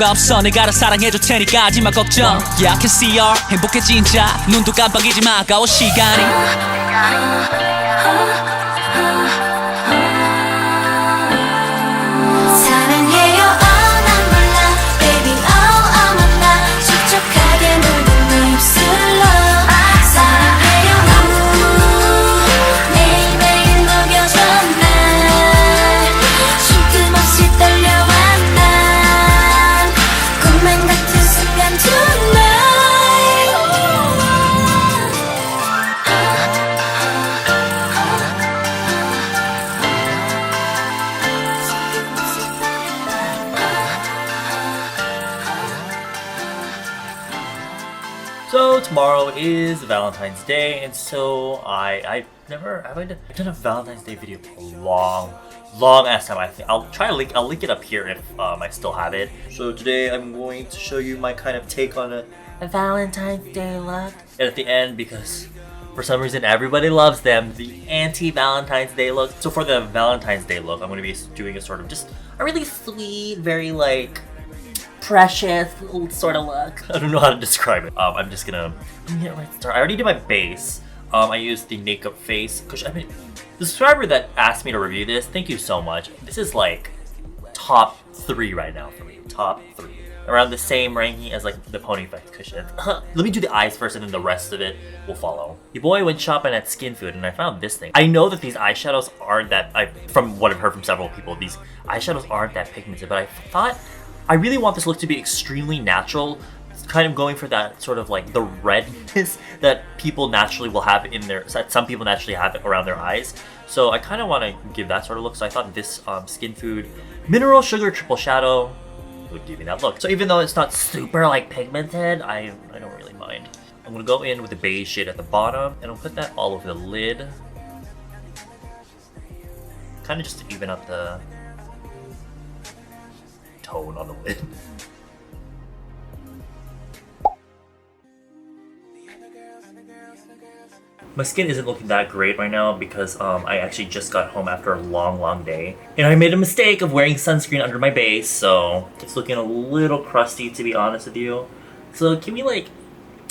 수가 없어. 내가 다 사랑해줄 테니까 하지마 걱정. Yeah, I can see her 행복해 진짜. 눈도 깜빡이지 마 아까워 시간이. So tomorrow is Valentine's Day, and so I've done a Valentine's Day video for a long ass time. I think I'll link it up here if I still have it. So today I'm going to show you my kind of take on a Valentine's Day look. And at the end, because for some reason everybody loves them, the anti-Valentine's Day look. So for the Valentine's Day look, I'm going to be doing a sort of just a really sweet, very like precious sort of look. I don't know how to describe it. I'm gonna start. I already did my base. I used the makeup face because I mean, the subscriber that asked me to review this, thank you so much. This is like top 3 right now for me. Top 3. Around the same ranking as like the pony effect cushion. Let me do the eyes first and then the rest of it will follow. Your boy went shopping at Skin Food and I found this thing. I know that these eyeshadows aren't that, from what I've heard from several people, these eyeshadows aren't that pigmented, but I thought I really want this look to be extremely natural. It's kind of going for that sort of like the redness that people naturally will have in their, that some people naturally have around their eyes. So I kind of want to give that sort of look. So I thought this Skin Food Mineral Sugar Triple Shadow would give me that look. So even though it's not super like pigmented, I don't really mind. I'm gonna go in with the beige shade at the bottom and I'll put that all over the lid. Kind of just to even up the tone on the lid. My skin isn't looking that great right now because I actually just got home after a long day. And I made a mistake of wearing sunscreen under my base, so it's looking a little crusty to be honest with you. So can we like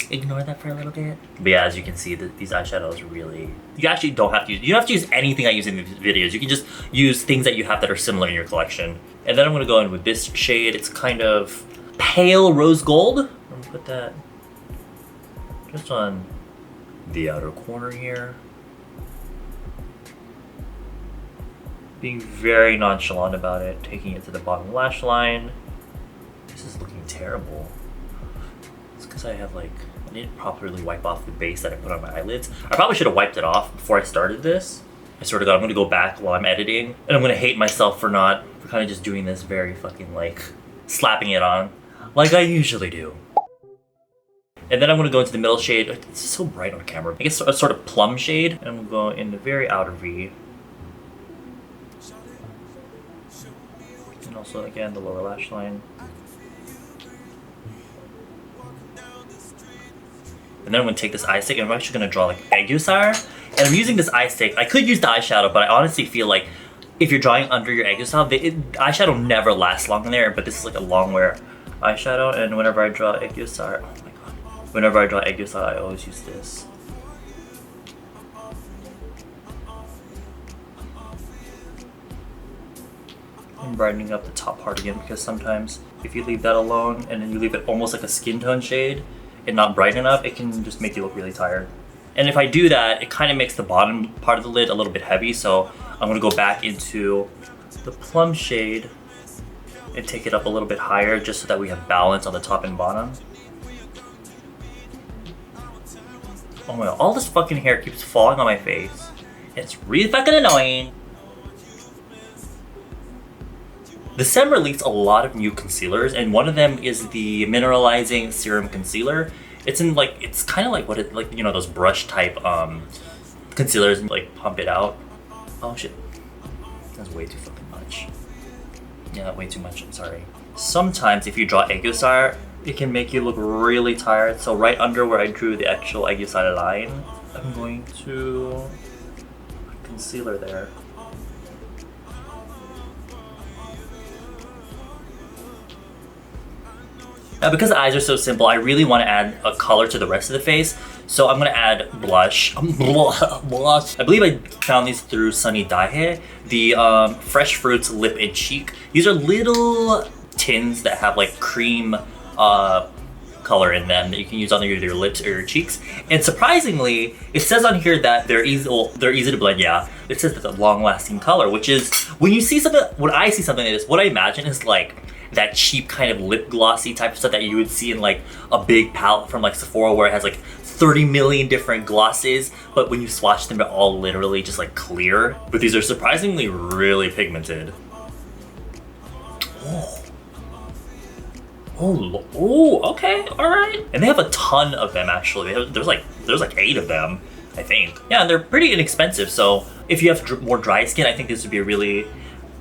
ignore that for a little bit? But yeah, as you can see, these eyeshadows really, you actually don't have to use, you don't have to use anything I use in these videos. You can just use things that you have that are similar in your collection. And then I'm gonna go in with this shade. It's kind of pale rose gold. I'm gonna put that just on the outer corner here. Being very nonchalant about it, taking it to the bottom lash line. This is looking terrible. It's because I have like, I didn't properly wipe off the base that I put on my eyelids. I probably should have wiped it off before I started this. I swear to God, I'm gonna go back while I'm editing and I'm gonna hate myself for kind of just doing this very fucking like slapping it on like I usually do. And then I'm gonna go into the middle shade. It's so bright on camera. I guess a sort of plum shade. And I'm gonna go in the very outer V. And also again, the lower lash line. And then I'm gonna take this eye stick and I'm actually gonna draw like Aegusar. And I'm using this eye stick. I could use the eyeshadow, but I honestly feel like if you're drawing under your Aegusar, eyeshadow never lasts long in there, but this is like a long wear eyeshadow. And whenever I draw Aegusar, oh my God. Whenever I draw Aegusar, I always use this. I'm brightening up the top part again because sometimes if you leave that alone and then you leave it almost like a skin tone shade and not bright enough, it can just make you look really tired. And if I do that, it kind of makes the bottom part of the lid a little bit heavy, so I'm gonna go back into the plum shade and take it up a little bit higher just so that we have balance on the top and bottom. Oh my God, all this fucking hair keeps falling on my face. It's really fucking annoying. December released a lot of new concealers, and one of them is the Mineralizing Serum Concealer. It's in like, it's kind of like what it, like, you know, those brush type concealers and like pump it out. Oh shit, that's way too fucking much. Yeah, way too much, I'm sorry. Sometimes if you draw Aegusar, it can make you look really tired. So right under where I drew the actual Aegusar line, I'm going to put concealer there. Now because the eyes are so simple, I really want to add a color to the rest of the face. So I'm gonna add blush. Blush. I believe I found these through Sunny Daihe. The Fresh Fruits Lip and Cheek. These are little tins that have like cream color in them that you can use on either your lips or your cheeks. And surprisingly, it says on here that they're easy to blend. Yeah, it says that it's a long-lasting color, which is when I see something like this, what I imagine is like that cheap kind of lip glossy type of stuff that you would see in like a big palette from like Sephora where it has like 30 million different glosses, but when you swatch them, they're all literally just like clear. But these are surprisingly really pigmented. Oh, okay, all right. And they have a ton of them actually. There's like 8 of them, I think. Yeah, and they're pretty inexpensive. So if you have more dry skin, I think this would be a really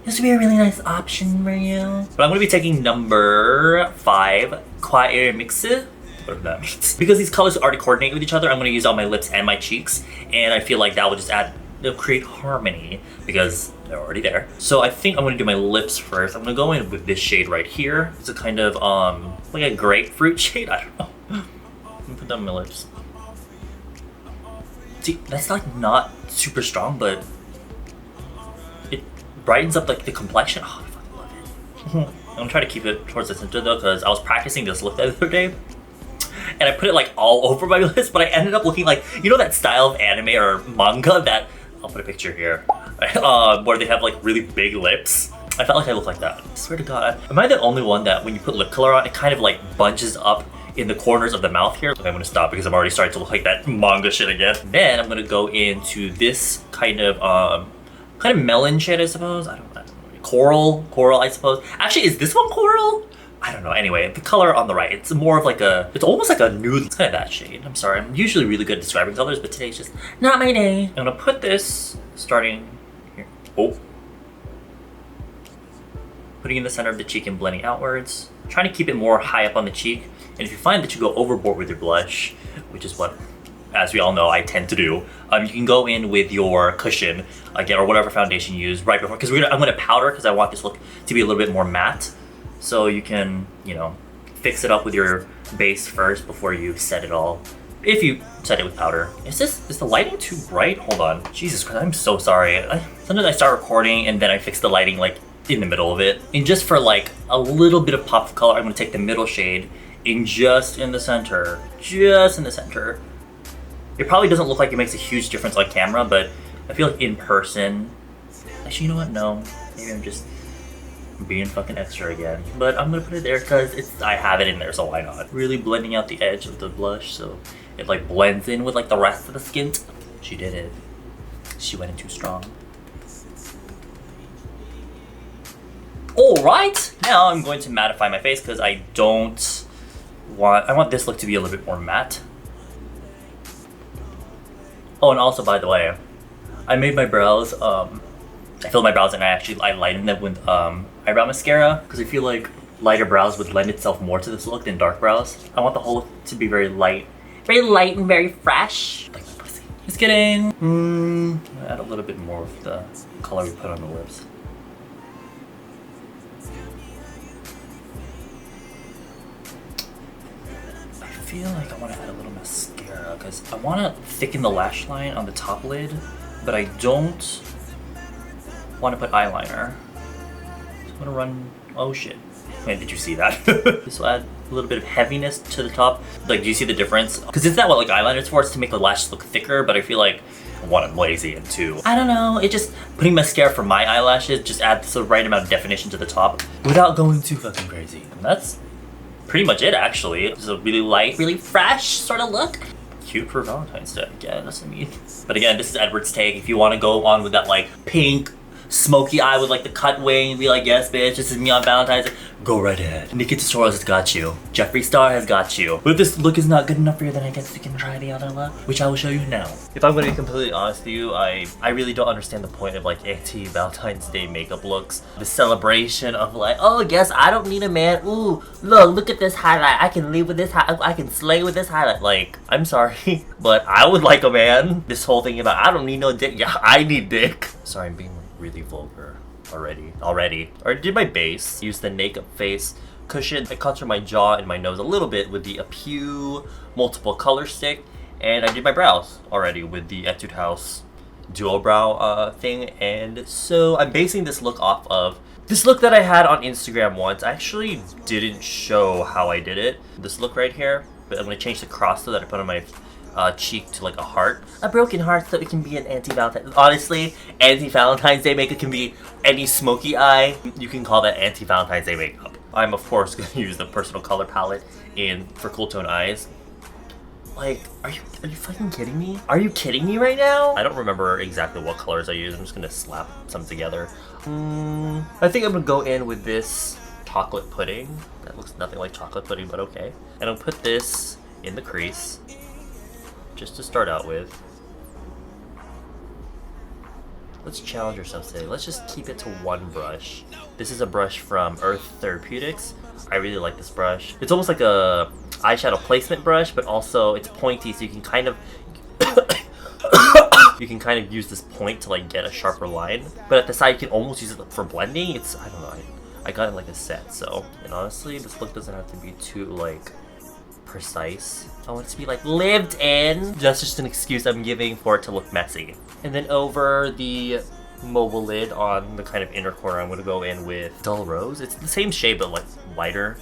nice option for you. But I'm gonna be taking number 5, Quiet Mix. Whatever that means. Because these colors already coordinate with each other, I'm gonna use on my lips and my cheeks, and I feel like that will just create harmony because they're already there. So I think I'm gonna do my lips first. I'm gonna go in with this shade right here. It's a kind of like a grapefruit shade. I don't know. Let me put that on my lips. See, that's like not super strong, but it brightens up like the complexion. Oh, I fucking love it. I'm gonna try to keep it towards the center though, because I was practicing this look the other day. And I put it like all over my lips, but I ended up looking like, you know that style of anime or manga that, I'll put a picture here, where they have like really big lips. I felt like I looked like that. I swear to God. Am I the only one that when you put lip color on, it kind of like bunches up in the corners of the mouth here? Okay, I'm gonna stop because I'm already starting to look like that manga shit again. Then I'm gonna go into this kind of melon shade, I suppose. I don't know. Coral, I suppose. Actually, is this one coral? I don't know. Anyway, the color on the right, it's more of like it's almost like a nude. It's kind of that shade. I'm sorry. I'm usually really good at describing colors, but today's just not my day. I'm gonna put this starting here. Oh. Putting in the center of the cheek and blending outwards. Trying to keep it more high up on the cheek. And if you find that you go overboard with your blush, which is what, as we all know, I tend to do, you can go in with your cushion again, or whatever foundation you use right before, because I'm gonna powder because I want this look to be a little bit more matte. So you can, you know, fix it up with your base first before you set it all. If you set it with powder. Is the lighting too bright? Hold on. Jesus Christ, I'm so sorry. Sometimes I start recording and then I fix the lighting like in the middle of it. And just for like a little bit of pop of color, I'm gonna take the middle shade and just in the center. Just in the center. It probably doesn't look like it makes a huge difference on camera, but I feel like in person, actually, you know what? No, maybe I'm just being fucking extra again, but I'm gonna put it there because I have it in there, so why not? Really blending out the edge of the blush so it like blends in with like the rest of the skin. She did it. She went in too strong. All right, now I'm going to mattify my face because I want this look to be a little bit more matte. Oh, and also by the way, I made my brows. I filled my brows and I lightened them with eyebrow mascara because I feel like lighter brows would lend itself more to this look than dark brows. I want the whole look to be very light and very fresh. Like my pussy. Just kidding. Add a little bit more of the color we put on the lips. I feel like I want to add a little mascara because I want to thicken the lash line on the top lid, but I don't want to put eyeliner. So I'm gonna run. Oh shit. Wait, did you see that? This will add a little bit of heaviness to the top. Like, do you see the difference? Because it's not what like eyeliner is for. It's to make the lashes look thicker, but I feel like one, I'm lazy, and two, I don't know. It just putting mascara for my eyelashes just adds the right amount of definition to the top without going too fucking crazy. And that's pretty much it, actually. It's a really light, really fresh sort of look. Cute for Valentine's Day. Yeah, that's what I mean. But again, this is Edward's take. If you want to go on with that like pink, smoky eye with like the cut wing and be like, yes bitch, this is me on Valentine's Day, go right ahead. Nikki Tutorials has got you. Jeffree Star has got you. But if this look is not good enough for you, then I guess we can try the other look, which I will show you now. If I'm going to be completely honest with you, I really don't understand the point of like anti-Valentine's Day makeup looks. The celebration of like, oh yes, I don't need a man. Ooh, look at this highlight. I can live with this I can slay with this highlight. Like, I'm sorry, but I would like a man. This whole thing about I don't need no dick. Yeah, I need dick. Sorry, I'm being really vulgar already. Or did my base use the Naked Face cushion. I contour my jaw and my nose a little bit with the Apu multiple color stick. And I did my brows already with the Etude House dual brow thing. And so I'm basing this look off of this look that I had on Instagram once. I actually didn't show how I did it. This look right here. But I'm going to change the cross so that I put on my cheek to like a heart. A broken heart so it can be an anti-Valentine. Honestly, anti-Valentine's Day makeup can be any smoky eye. You can call that anti-Valentine's Day makeup. I'm of course going to use the personal color palette for cool tone eyes. Like, are you fucking kidding me? Are you kidding me right now? I don't remember exactly what colors I use. I'm just going to slap some together. I think I'm going to go in with this chocolate pudding. That looks nothing like chocolate pudding, but okay. And I'll put this in the crease, just to start out with. Let's challenge ourselves today. Let's just keep it to one brush. This is a brush from Earth Therapeutics. I really like this brush. It's almost like a eyeshadow placement brush, but also it's pointy, so you can kind of use this point to like get a sharper line. But at the side, you can almost use it for blending. It's, I don't know, I got it like a set, so. And honestly, this look doesn't have to be too like precise. I want it to be like lived in. That's just an excuse I'm giving for it to look messy. And then over the mobile lid on the kind of inner corner, I'm going to go in with Dull Rose. It's the same shade but like lighter.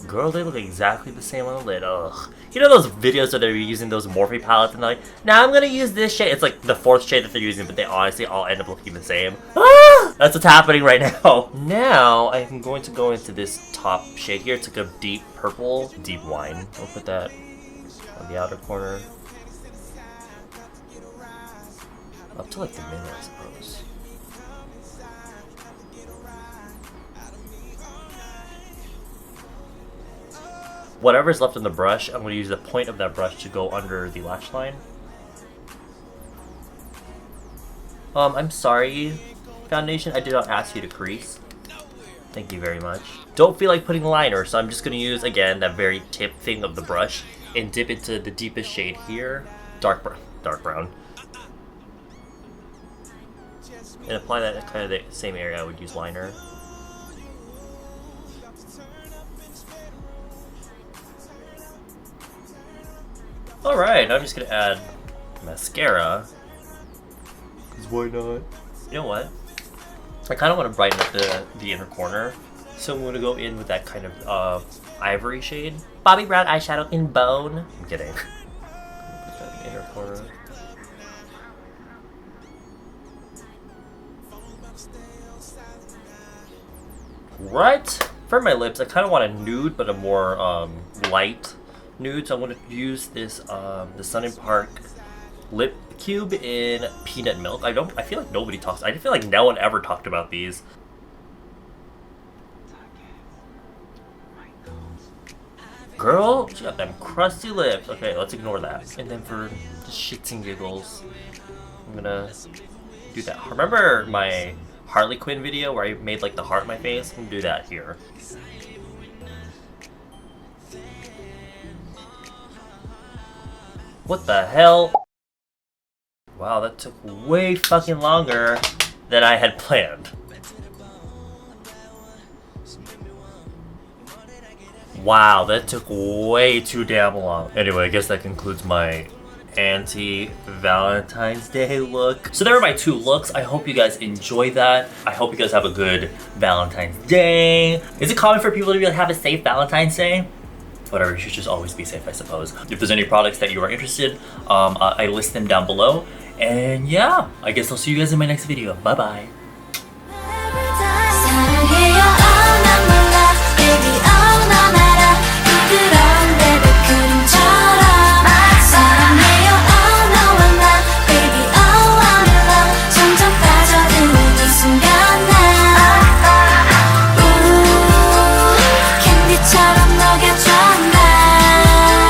Girl, they look exactly the same on the lid. Ugh. You know those videos where they're using those Morphe palettes and they're like, now I'm gonna use this shade. It's like the fourth shade that they're using, but they honestly all end up looking the same. Ah! That's what's happening right now. Now I'm going to go into this top shade here. It's like a deep purple, deep wine. I'll put that on the outer corner. Up to like the middle, I suppose. Whatever's left on the brush, I'm going to use the point of that brush to go under the lash line. I'm sorry, foundation, I did not ask you to crease. Thank you very much. Don't feel like putting liner, so I'm just going to use, again, that very tip thing of the brush and dip into the deepest shade here. Dark brown. And apply that at kind of the same area I would use liner. Alright, I'm just gonna add mascara. Cause why not? You know what? I kind of want to brighten up the inner corner. So I'm gonna go in with that kind of ivory shade. Bobby Brown eyeshadow in bone. I'm kidding. Put that in the inner corner. Right? For my lips, I kind of want a nude, but a more light nude. So I'm going to use this the Sun and Park lip cube in peanut milk. I feel like nobody talks. I feel like no one ever talked about these. Girl, she got them crusty lips. Okay, let's ignore that. And then for the shits and giggles, I'm gonna do that. Remember my Harley Quinn video where I made like the heart in my face? I'm gonna do that here. What the hell? Wow, that took way fucking longer than I had planned. Wow, that took way too damn long. Anyway, I guess that concludes my anti-Valentine's Day look. So there are my two looks. I hope you guys enjoy that. I hope you guys have a good Valentine's Day. Is it common for people to have a safe Valentine's Day? Whatever, you should just always be safe, I suppose. If there's any products that you are interested, I list them down below. And yeah, I guess I'll see you guys in my next video. Bye-bye.